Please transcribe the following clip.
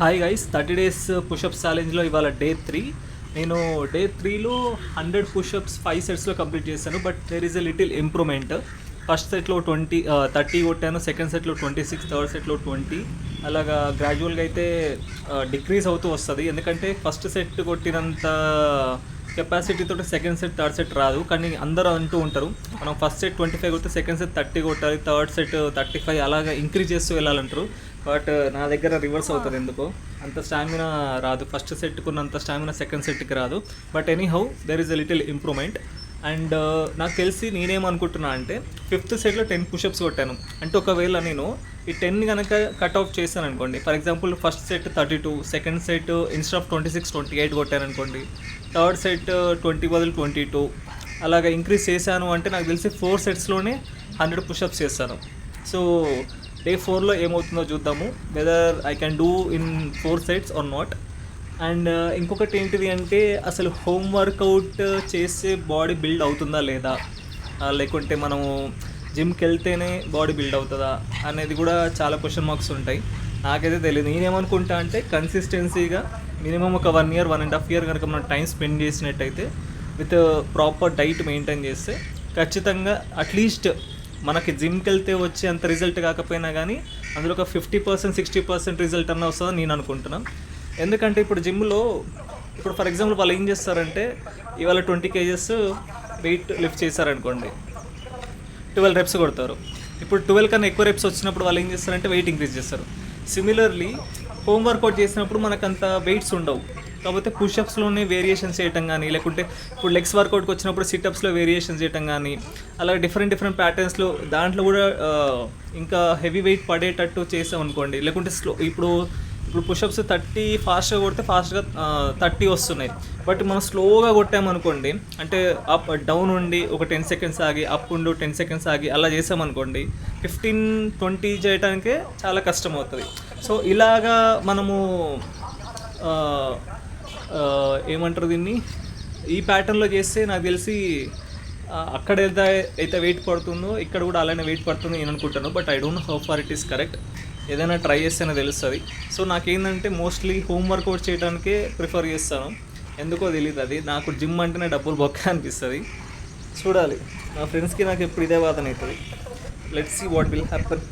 Hi guys, 30 days push-ups ఛాలెంజ్లో ఇవాళ day 3. నేను day 3లో 100 push-ups 5 సెట్స్లో complete చేశాను. But there is a little improvement. First సెట్లో 30 కొట్టాను, సెకండ్ సెట్లో 26, థర్డ్ సెట్లో 20. అలాగా గ్రాడ్యువల్గా అయితే డిక్రీజ్ అవుతూ వస్తుంది. ఎందుకంటే ఫస్ట్ సెట్ కొట్టినంత కెపాసిటీతో సెకండ్ సెట్ థర్డ్ సెట్ రాదు. కానీ అందరూ అంటూ ఉంటారు, మనం ఫస్ట్ సెట్ 25 కొడితే సెకండ్ సెట్ 30 కొట్టాలి, థర్డ్ సెట్ 35 అలాగా ఇంక్రీజ్ చేస్తూ వెళ్ళాలంటారు. బట్ నా దగ్గర రివర్స్ అవుతుంది. ఎందుకో అంత స్టామినా రాదు, ఫస్ట్ సెట్కున్నంత స్టామినా సెకండ్ సెట్కి రాదు. But anyhow there is a little improvement. And నాకు తెలిసి నేనేమనుకుంటున్నా అంటే, ఫిఫ్త్ సెట్లో 10 పుషప్స్ కొట్టాను అంటే, ఒకవేళ నేను ఈ 10 కనుక కట్ ఆఫ్ చేశాను అనుకోండి, for example first set 32, second set instead of 26, 28 కొట్టాను అనుకోండి, థర్డ్ సెట్ 20 బదులు 22 అలాగా ఇంక్రీజ్ చేశాను అంటే, నాకు తెలిసి 4 సెట్స్లోనే 100 పుషప్స్ చేస్తాను. సో డే 4లో ఏమవుతుందో చూద్దాము, whether I can do in 4 sets or not. And ఇంకొకటి ఏంటిది అంటే, అసలు హోమ్ వర్కౌట్ చేస్తే బాడీ బిల్డ్ అవుతుందా లేదా, లేకుంటే మనము జిమ్కి వెళ్తేనే బాడీ బిల్డ్ అవుతుందా అనేది కూడా చాలా క్వశ్చన్ మార్క్స్ ఉంటాయి. నాకైతే తెలియదు. నేనేమనుకుంటా అంటే, కన్సిస్టెన్సీగా మినిమం ఒక 1 year 1.5 year కనుక మనం టైం స్పెండ్ చేసినట్టయితే, విత్ ప్రాపర్ డైట్ మెయింటైన్ చేస్తే ఖచ్చితంగా అట్లీస్ట్ మనకి జిమ్కి వెళ్తే వచ్చే అంత రిజల్ట్ కాకపోయినా కానీ అందులో ఒక 50%, 60% రిజల్ట్ అన్న వస్తుందని నేను అనుకుంటున్నాను. ఎందుకంటే ఇప్పుడు జిమ్లో, ఇప్పుడు ఫర్ ఎగ్జాంపుల్ వాళ్ళు ఏం చేస్తారంటే, ఇవాళ 20 kgs వెయిట్ లిఫ్ట్ చేశారనుకోండి, 12 reps కొడతారు. ఇప్పుడు 12 కన్నా ఎక్కువ రెప్స్ వచ్చినప్పుడు వాళ్ళు ఏం చేస్తారంటే వెయిట్ ఇంక్రీజ్ చేస్తారు. సిమిలర్లీ హోమ్ వర్కౌట్ చేసినప్పుడు మనకు అంత వెయిట్స్ ఉండవు, కాకపోతే పుషప్స్లోనే వేరియేషన్స్ చేయటం కానీ, లేకుంటే ఇప్పుడు లెగ్స్ వర్కౌట్కి వచ్చినప్పుడు సిటప్స్లో వేరియేషన్స్ చేయటం కానీ, అలా డిఫరెంట్ ప్యాటర్న్స్లో దాంట్లో కూడా ఇంకా హెవీ వెయిట్ పడేటట్టు చేసాం అనుకోండి. లేకుంటే ఇప్పుడు పుషప్స్ 30 ఫాస్ట్గా కొడితే ఫాస్ట్గా 30 వస్తున్నాయి. బట్ మనం స్లోగా కొట్టామనుకోండి, అంటే అప్ డౌన్ ఉండి ఒక 10 seconds ఆగి, అప్ ఉండు 10 seconds ఆగి అలా చేసామనుకోండి, 15-20 చేయడానికే చాలా కష్టం అవుతుంది. సో ఇలాగా మనము ఏమంటారు దీన్ని, ఈ ప్యాటర్న్లో చేస్తే నాకు తెలిసి అక్కడ అయితే వెయిట్ పడుతుందో ఇక్కడ కూడా అలానే వెయిట్ పడుతుందో నేను అనుకుంటాను. But I don't know how far it is correct. ఏదైనా ట్రై చేస్తేనే తెలుస్తుంది. సో నాకేంటంటే మోస్ట్లీ హోమ్ వర్కౌట్ చేయడానికే ప్రిఫర్ చేస్తాను. ఎందుకో తెలియదు, అది నాకు జిమ్ అంటేనే డబ్బులు బొక్క అనిపిస్తుంది. చూడాలి, నా ఫ్రెండ్స్కి నాకు ఎప్పుడు ఇదే వాదన అవుతుంది. Let's see what will happen.